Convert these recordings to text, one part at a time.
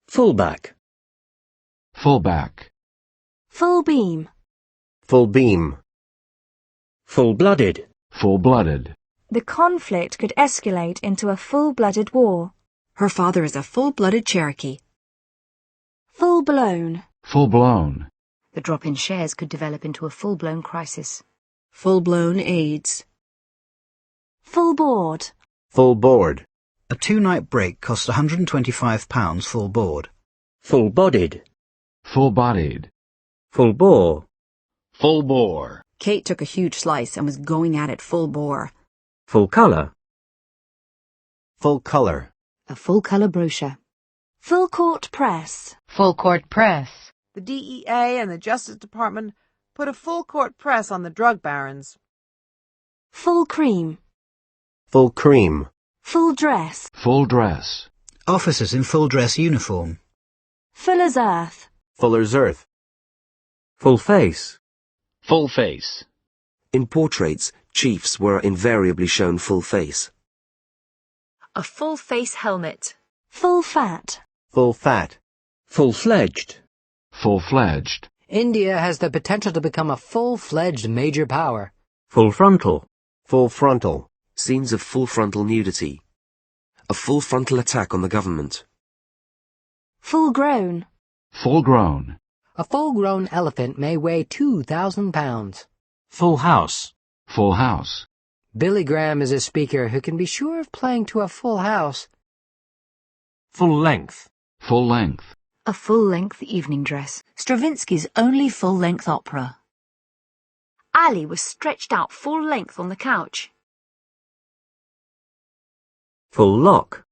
Fullback. Fullback. Full beam. Full beam. Full-blooded. Full-blooded. The conflict could escalate into a full-blooded war. Her father is a full-blooded Cherokee. Full-blown. Full-blown. The drop in shares could develop into a full-blown crisis. Full-blown AIDS. Full board. Full board. A 2-night break cost £125 full board. Full-bodied. Full-bodied. Full-bore. Full bore. Kate took a huge slice and was going at it full bore. Full-colour. Full color. A full-colour brochure. Full court press. Full court press. The DEA and the Justice Department put a full-court press on the drug barons. Full cream. Full cream. Full dress. Full dress. Officers in full dress uniform. Full as earth. Fuller's earth. Full face. Full face. In portraits, chiefs were invariably shown full face. A full face helmet. Full fat. Full fat. Full-fledged. Full-fledged. India has the potential to become a full-fledged major power. Full-frontal. Full frontal. Scenes of full frontal nudity. A full frontal attack on the government. Full grown. Full-grown. A full-grown elephant may weigh 2,000 pounds. Full house. Full house. Billy Graham is a speaker who can be sure of playing to a full house. Full length. Full length. A full-length evening dress. Stravinsky's only full-length opera. Ali was stretched out full length on the couch. Full lock.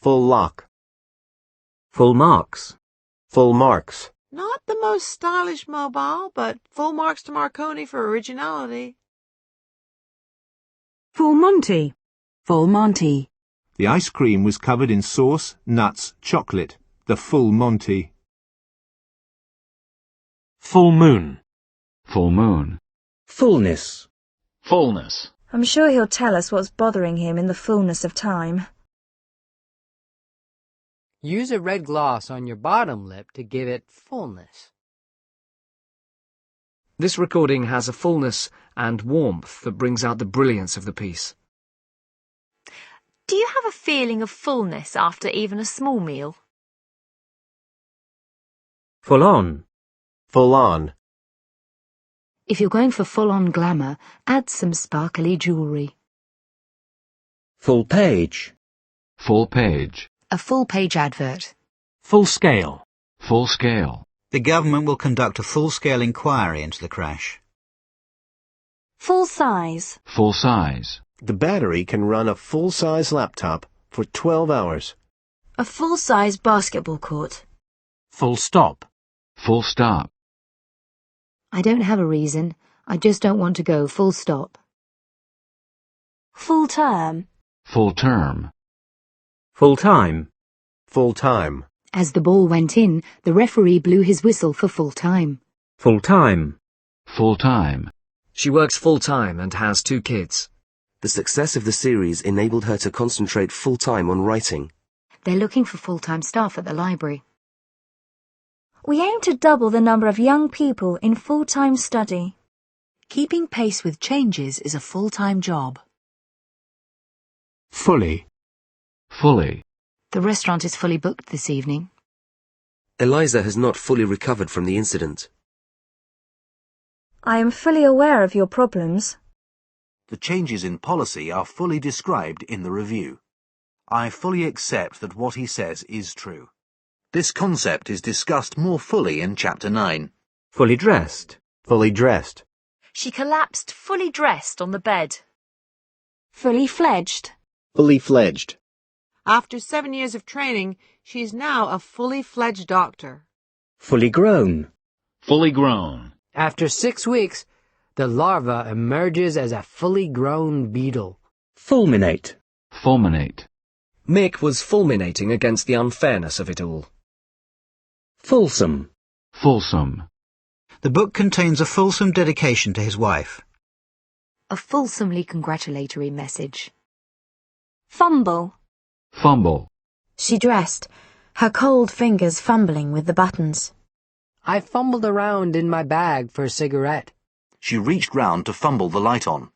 Full lock. Full marks. Full marks. Not the most stylish mobile, but full marks to Marconi for originality. Full Monty. Full Monty. The ice cream was covered in sauce, nuts, chocolate. The full Monty. Full moon. Full moon. Fullness. Fullness. I'm sure he'll tell us what's bothering him in the fullness of time. Use a red gloss on your bottom lip to give it fullness. This recording has a fullness and warmth that brings out the brilliance of the piece. Do you have a feeling of fullness after even a small meal? Full on. Full on. If you're going for full-on glamour, add some sparkly jewellery. Full page. Full page. A full-page advert. Full scale. Full scale. The government will conduct a full-scale inquiry into the crash. Full size. Full size. The battery can run a full-size laptop for 12 hours. A full-size basketball court. Full stop. Full stop. I don't have a reason. I just don't want to go full stop. Full term. Full term. Full time. Full time. As the ball went in, the referee blew his whistle for full time. Full time. Full time. She works full-time and has 2 kids. The success of the series enabled her to concentrate full-time on writing. They're looking for full-time staff at the library. We aim to double the number of young people in full-time study. Keeping pace with changes is a full-time job. Fully. Fully. The restaurant is fully booked this evening. Eliza has not fully recovered from the incident. I am fully aware of your problems. The changes in policy are fully described in the review. I fully accept that what he says is true. This concept is discussed more fully in Chapter 9. Fully dressed. Fully dressed. She collapsed fully dressed on the bed. Fully fledged. Fully fledged. After 7 years of training, she is now a fully fledged doctor. Fully grown. Fully grown. After 6 weeks, the larva emerges as a fully grown beetle. Fulminate. Fulminate. Mick was fulminating against the unfairness of it all. Fulsome. Fulsome. The book contains a fulsome dedication to his wife. A fulsomely congratulatory message. Fumble. Fumble. She dressed, her cold fingers fumbling with the buttons. I fumbled around in my bag for a cigarette. She reached round to fumble the light on.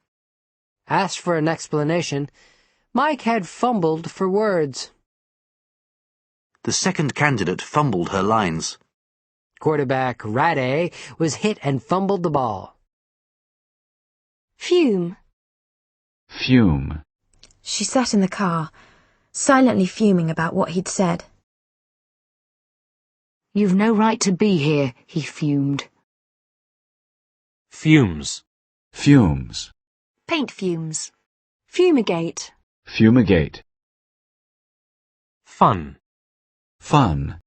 Asked for an explanation. Mike had fumbled for words. The second candidate fumbled her lines. Quarterback Rade was hit and fumbled the ball. Fume. Fume. She sat in the car, silently fuming about what he'd said. You've no right to be here, he fumed. Fumes. Fumes. Paint fumes. Fumigate. Fumigate. Fun. Fun.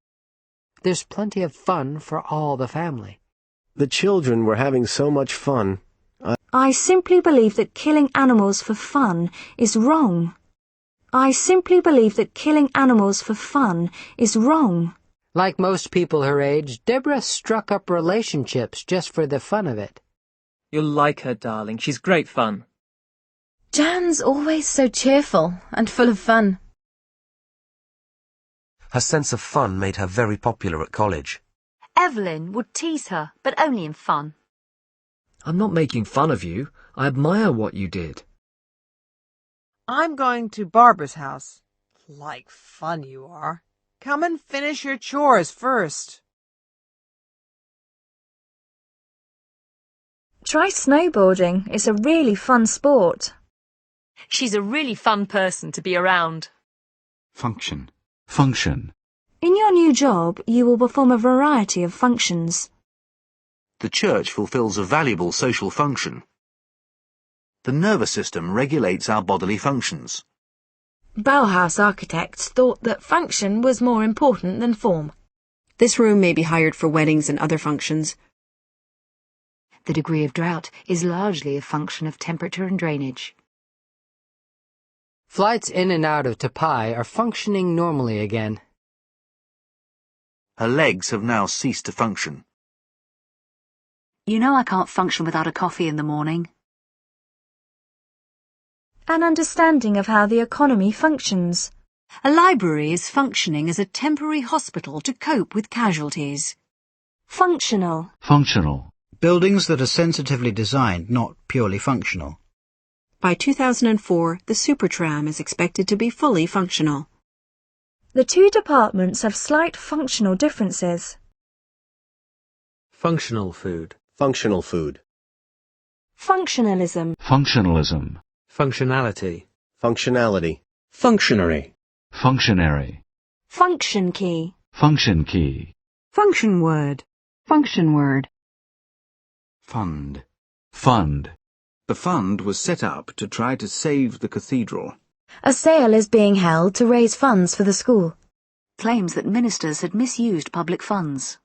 There's plenty of fun for all the family. The children were having so much fun. I simply believe that killing animals for fun is wrong. I simply believe that killing animals for fun is wrong. Like most people her age, Deborah struck up relationships just for the fun of it. You'll like her, darling. She's great fun. Jan's always so cheerful and full of fun. Her sense of fun made her very popular at college. Evelyn would tease her, but only in fun. I'm not making fun of you. I admire what you did. I'm going to Barbara's house. Like fun you are. Come and finish your chores first. Try snowboarding. It's a really fun sport. She's a really fun person to be around. Function. Function. In your new job, you will perform a variety of functions. The church fulfills a valuable social function. The nervous system regulates our bodily functions. Bauhaus architects thought that function was more important than form. This room may be hired for weddings and other functions. The degree of drought is largely a function of temperature and drainage. Flights in and out of Tapai are functioning normally again. Her legs have now ceased to function. You know I can't function without a coffee in the morning. An understanding of how the economy functions. A library is functioning as a temporary hospital to cope with casualties. Functional. Functional. Buildings that are sensitively designed, not purely functional. By 2004, the Supertram is expected to be fully functional. The two departments have slight functional differences. Functional food. Functional food. Functionalism. Functionalism. Functionality. Functionality. Functionary. Functionary. Function key. Function key. Function word. Function word. Fund. Fund. The fund was set up to try to save the cathedral. A sale is being held to raise funds for the school. Claims that ministers had misused public funds.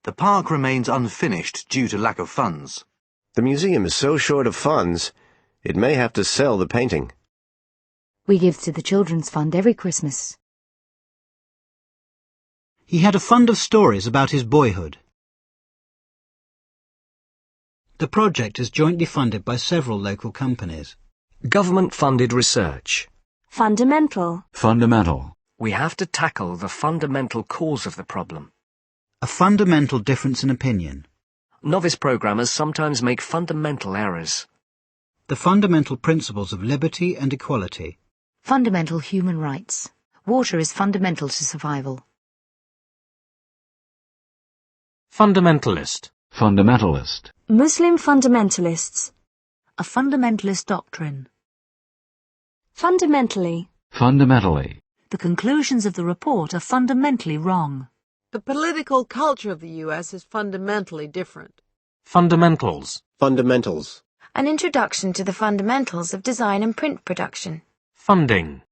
The park remains unfinished due to lack of funds. The museum is so short of funds, it may have to sell the painting. We give to the Children's Fund every Christmas. He had a fund of stories about his boyhood. The project is jointly funded by several local companies. Government-funded research. Fundamental. Fundamental. We have to tackle the fundamental cause of the problem. A fundamental difference in opinion. Novice programmers sometimes make fundamental errors. The fundamental principles of liberty and equality. Fundamental human rights. Water is fundamental to survival. Fundamentalist. Fundamentalist. Muslim fundamentalists. A fundamentalist doctrine. Fundamentally. Fundamentally. The conclusions of the report are fundamentally wrong. The political culture of the U.S. is fundamentally different. Fundamentals. Fundamentals. An introduction to the fundamentals of design and print production. Funding.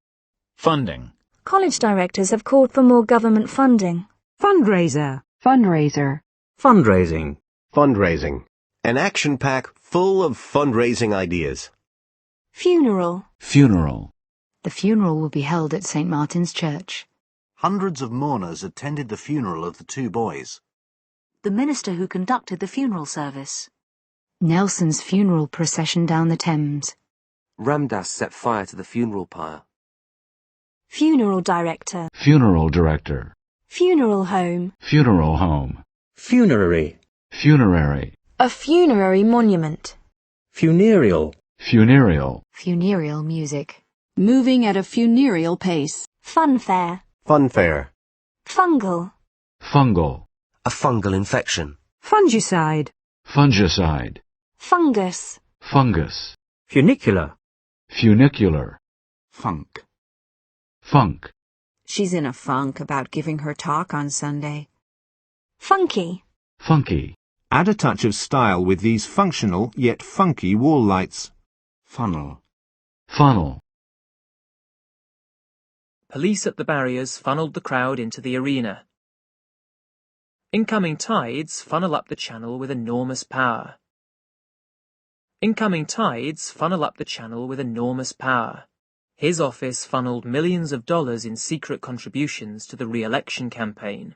Funding. College directors have called for more government funding. Fundraiser. Fundraiser. Fundraising. Fundraising. An action pack full of fundraising ideas. Funeral. Funeral. The funeral will be held at St. Martin's Church. Hundreds of mourners attended the funeral of the two boys. The minister who conducted the funeral service. Nelson's funeral procession down the Thames. Ramdas set fire to the funeral pyre. Funeral director. Funeral director. Funeral home. Funeral home. Funerary. Funerary. A funerary monument. Funereal. Funereal. Funereal music. Moving at a funereal pace. Funfair. Funfair. Fungal. Fungal. A fungal infection. Fungicide. Fungicide. Fungus. Fungus. Funicular. Funicular. Funk. Funk. She's in a funk about giving her talk on Sunday. Funky. Funky. Add a touch of style with these functional yet funky wall lights. Funnel. Funnel. Police at the barriers funneled the crowd into the arena. Incoming tides funnel up the channel with enormous power. Incoming tides funnel up the channel with enormous power. His office funneled millions of dollars in secret contributions to the re-election campaign.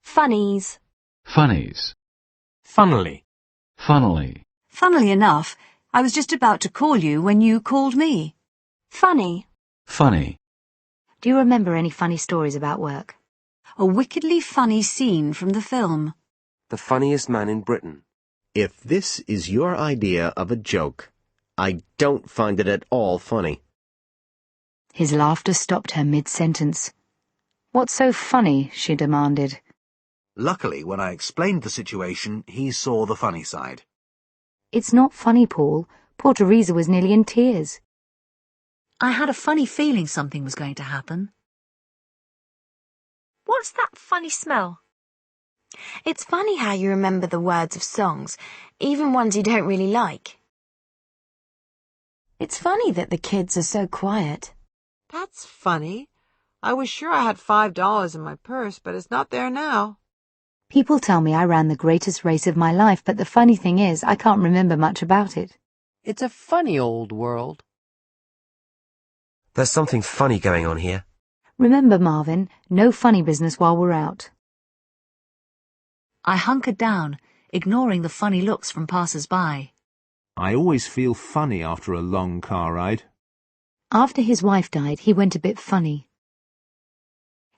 Funnies. Funnies. Funnily. Funnily. Funnily enough, I was just about to call you when you called me. Funny. Funny. Do you remember any funny stories about work? A wickedly funny scene from the film. The funniest man in Britain. If this is your idea of a joke, I don't find it at all funny. His laughter stopped her mid-sentence. What's so funny? She demanded. Luckily, when I explained the situation, he saw the funny side. It's not funny, Paul. Poor Teresa was nearly in tears. I had a funny feeling something was going to happen. What's that funny smell? It's funny how you remember the words of songs, even ones you don't really like. It's funny that the kids are so quiet. That's funny. I was sure I had $5 in my purse, but it's not there now. People tell me I ran the greatest race of my life, but the funny thing is, I can't remember much about it. It's a funny old world. There's something funny going on here. Remember, Marvin, no funny business while we're out. I hunkered down, ignoring the funny looks from passers-by. I always feel funny after a long car ride. After his wife died, he went a bit funny.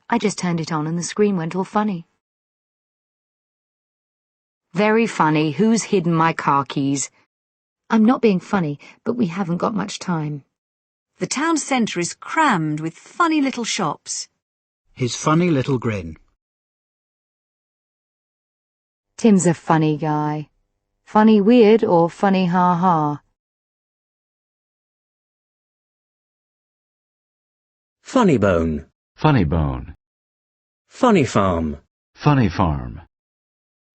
I just turned it on and the screen went all funny. Very funny. Who's hidden my car keys? I'm not being funny, but we haven't got much time. The town centre is crammed with funny little shops. His funny little grin. Tim's a funny guy. Funny weird or funny ha-ha? Funny bone. Funny bone. Funny farm. Funny farm.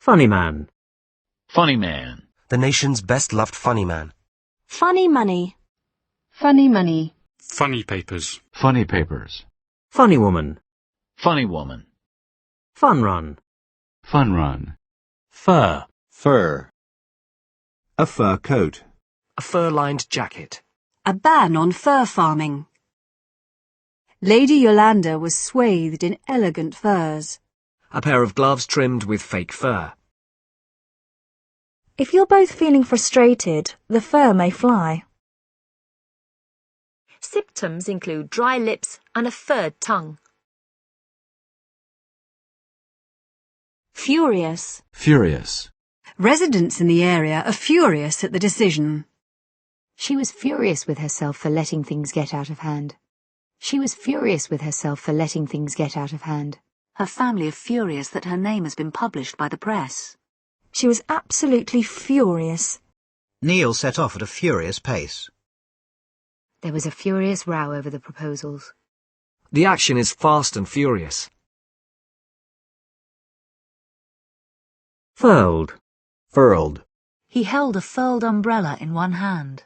Funny man. Funny man. The nation's best-loved funny man. Funny money. Funny money. Funny papers. Funny papers. Funny woman. Funny woman. Fun run. Fun run. Fur. Fur. A fur coat. A fur-lined jacket. A ban on fur farming. Lady Yolanda was swathed in elegant furs. A pair of gloves trimmed with fake fur. If you're both feeling frustrated, the fur may fly. Symptoms include dry lips and a furred tongue. Furious. Furious. Residents in the area are furious at the decision. She was furious with herself for letting things get out of hand. She was furious with herself for letting things get out of hand. Her family are furious that her name has been published by the press. She was absolutely furious. Neil set off at a furious pace. There was a furious row over the proposals. The action is fast and furious. Furled. Furled. He held a furled umbrella in one hand.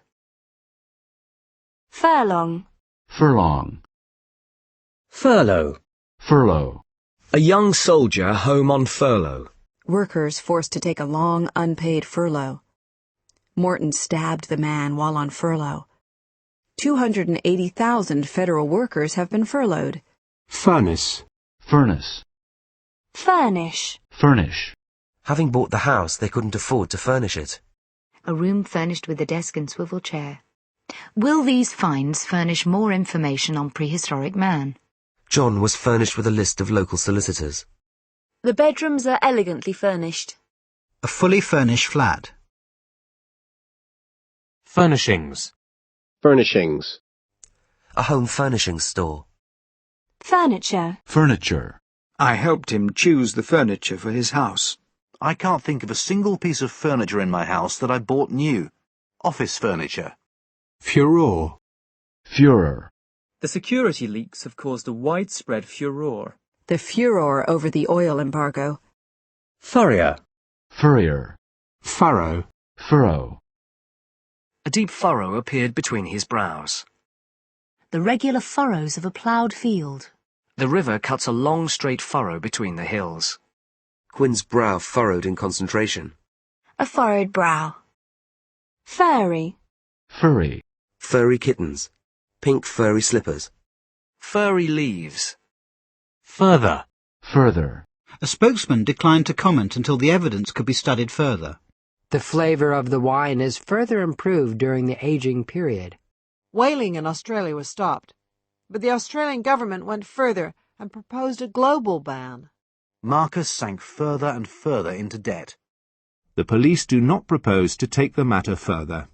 Furlong. Furlong. Furlough. Furlough. A young soldier home on furlough. Workers forced to take a long, unpaid furlough. Morton stabbed the man while on furlough. 280,000 federal workers have been furloughed. Furnace. Furnace. Furnish. Furnish. Having bought the house, they couldn't afford to furnish it. A room furnished with a desk and swivel chair. Will these finds furnish more information on prehistoric man? John was furnished with a list of local solicitors. The bedrooms are elegantly furnished. A fully furnished flat. Furnishings. Furnishings. A home furnishings store. Furniture. Furniture. I helped him choose the furniture for his house. I can't think of a single piece of furniture in my house that I bought new. Office furniture. Furore. Furor. The security leaks have caused a widespread furore. The furor over the oil embargo. Furrier. Furrier. Furrow. Furrow. A deep furrow appeared between his brows. The regular furrows of a ploughed field. The river cuts a long straight furrow between the hills. Quinn's brow furrowed in concentration. A furrowed brow. Furry. Furry. Furry kittens. Pink furry slippers. Furry leaves. Further. Further. A spokesman declined to comment until the evidence could be studied further. The flavor of the wine is further improved during the aging period. Whaling in Australia was stopped, but the Australian government went further and proposed a global ban. Marcus sank further and further into debt. The police do not propose to take the matter further.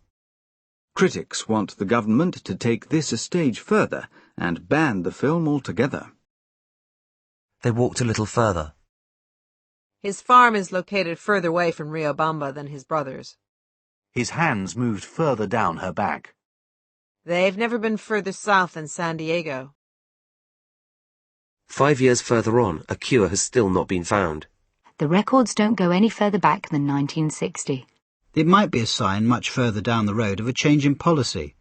Critics want the government to take this a stage further and ban the film altogether. They walked a little further. His farm is located further away from Riobamba than his brother's. His hands moved further down her back. They've never been further south than San Diego. 5 years further on, a cure has still not been found. The records don't go any further back than 1960. It might be a sign much further down the road of a change in policy.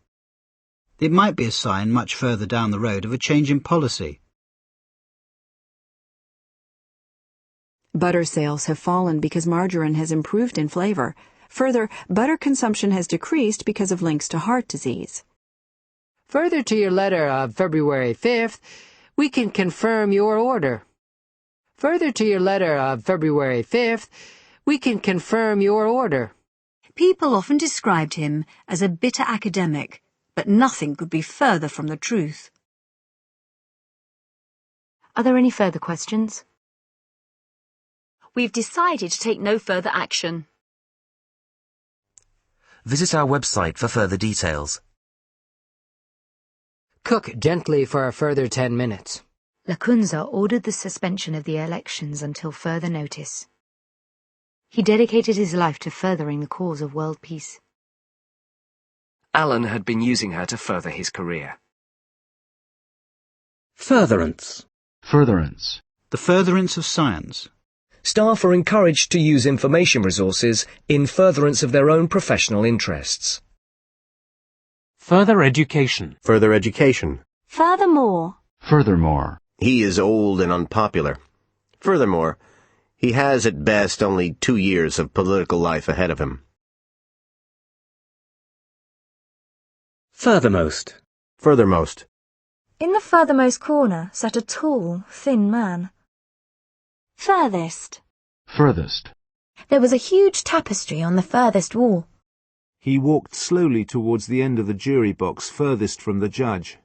It might be a sign much further down the road of a change in policy. Butter sales have fallen because margarine has improved in flavor. Further, butter consumption has decreased because of links to heart disease. Further to your letter of February 5th, we can confirm your order. Further to your letter of February 5th, we can confirm your order. People often described him as a bitter academic, but nothing could be further from the truth. Are there any further questions? We've decided to take no further action. Visit our website for further details. Cook gently for a further 10 minutes. Lacunza ordered the suspension of the elections until further notice. He dedicated his life to furthering the cause of world peace. Alan had been using her to further his career. Furtherance. Furtherance. The furtherance of science. Staff are encouraged to use information resources in furtherance of their own professional interests. Further education. Further education. Furthermore. Furthermore. He is old and unpopular. Furthermore, he has at best only 2 years of political life ahead of him. Furthermost. Furthermost. In the furthermost corner sat a tall, thin man. Furthest. Furthest. There was a huge tapestry on the furthest wall. He walked slowly towards the end of the jury box furthest from the judge.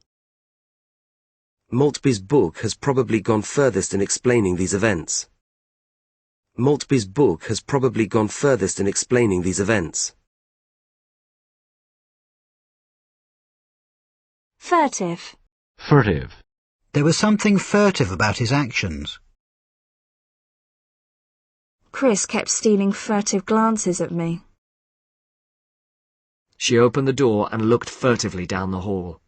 Maltby's book has probably gone furthest in explaining these events. Maltby's book has probably gone furthest in explaining these events. Furtive. Furtive. There was something furtive about his actions. Chris kept stealing furtive glances at me. She opened the door and looked furtively down the hall.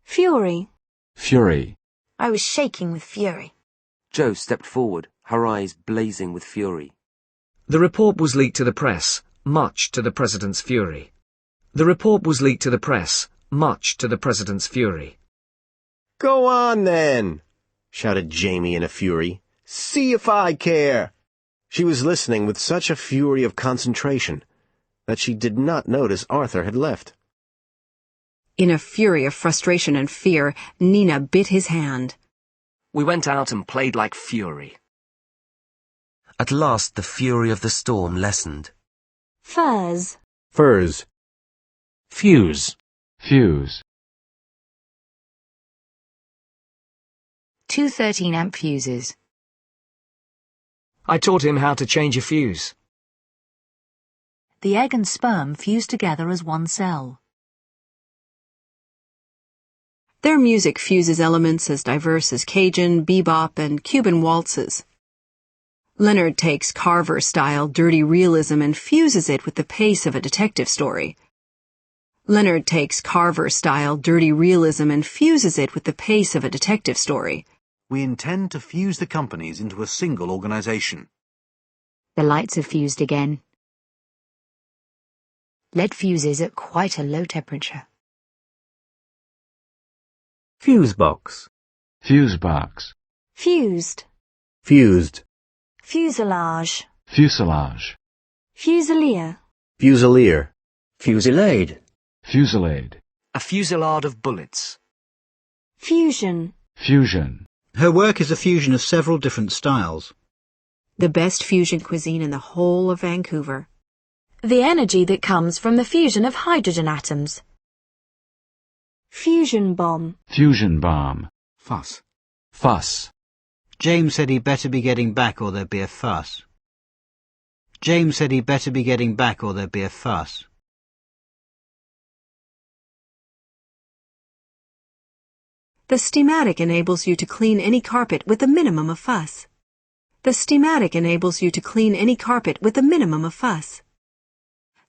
Fury. Fury. I was shaking with fury. Jo stepped forward, her eyes blazing with fury. The report was leaked to the press, much to the President's fury. The report was leaked to the press, much to the President's fury. Go on, then, shouted Jamie in a fury. See if I care. She was listening with such a fury of concentration that she did not notice Arthur had left. In a fury of frustration and fear, Nina bit his hand. We went out and played like fury. At last the fury of the storm lessened. Furs. Furs. Fuse. Fuse. 2 13-amp fuses. I taught him how to change a fuse. The egg and sperm fuse together as one cell. Their music fuses elements as diverse as Cajun, bebop, and Cuban waltzes. Leonard takes Carver-style dirty realism and fuses it with the pace of a detective story. Leonard takes Carver-style dirty realism and fuses it with the pace of a detective story. We intend to fuse the companies into a single organization. The lights are fused again. Lead fuses at quite a low temperature. Fuse box. Fuse box. Fused. Fused. Fuselage. Fuselage. Fusilier. Fusilier. Fusillade. Fusillade. A fusillade of bullets. Fusion. Fusion. Her work is a fusion of several different styles. The best fusion cuisine in the whole of Vancouver. The energy that comes from the fusion of hydrogen atoms. Fusion bomb. Fusion bomb. Fuss. Fuss. James said he'd better be getting back or there'd be a fuss. James said he'd better be getting back or there'd be a fuss. The Steamatic enables you to clean any carpet with a minimum of fuss. The Steamatic enables you to clean any carpet with a minimum of fuss.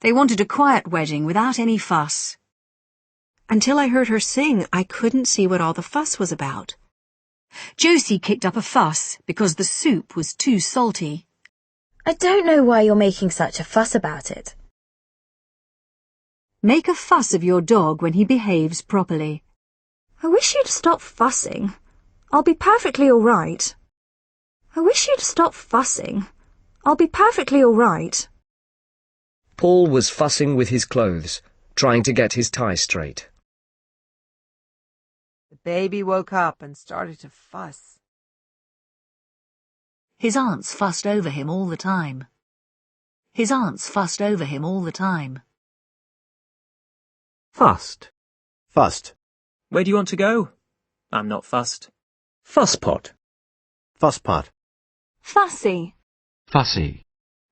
They wanted a quiet wedding without any fuss. Until I heard her sing, I couldn't see what all the fuss was about. Josie kicked up a fuss because the soup was too salty. I don't know why you're making such a fuss about it. Make a fuss of your dog when he behaves properly. I wish you'd stop fussing. I'll be perfectly all right. I wish you'd stop fussing. I'll be perfectly all right. Paul was fussing with his clothes, trying to get his tie straight. The baby woke up and started to fuss. His aunts fussed over him all the time. His aunts fussed over him all the time. Fussed. Fussed. Where do you want to go? I'm not fussed. Fusspot. Fusspot. Fussy. Fussy.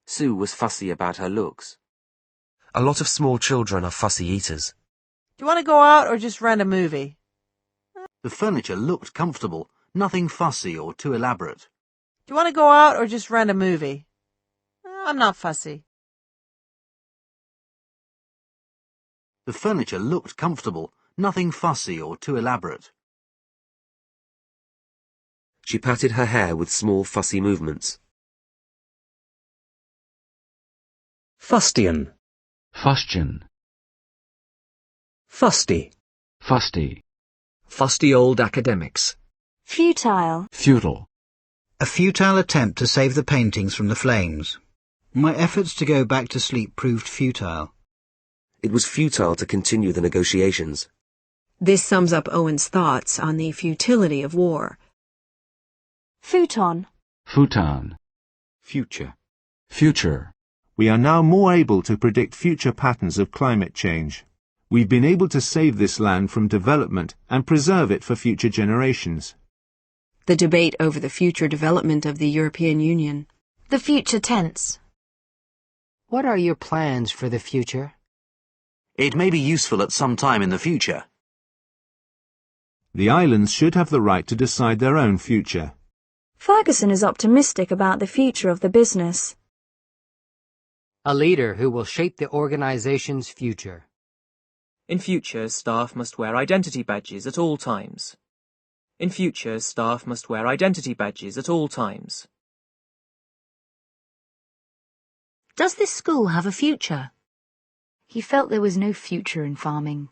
Sue was fussy about her looks. A lot of small children are fussy eaters. Do you want to go out or just rent a movie? The furniture looked comfortable, nothing fussy or too elaborate. Do you want to go out or just rent a movie? I'm not fussy. The furniture looked comfortable, nothing fussy or too elaborate. She patted her hair with small fussy movements. Fustian. Fustian. Fusty. Fusty. Fusty old academics. Futile. Futile. A futile attempt to save the paintings from the flames. My efforts to go back to sleep proved futile. It was futile to continue the negotiations. This sums up Owen's thoughts on the futility of war. Futon. Futon. Future. Future. We are now more able to predict future patterns of climate change. We've been able to save this land from development and preserve it for future generations. The debate over the future development of the European Union. The future tense. What are your plans for the future? It may be useful at some time in the future. The islands should have the right to decide their own future. Ferguson is optimistic about the future of the business. A leader who will shape the organization's future. In future, staff must wear identity badges at all times. In future, staff must wear identity badges at all times. Does this school have a future? He felt there was no future in farming.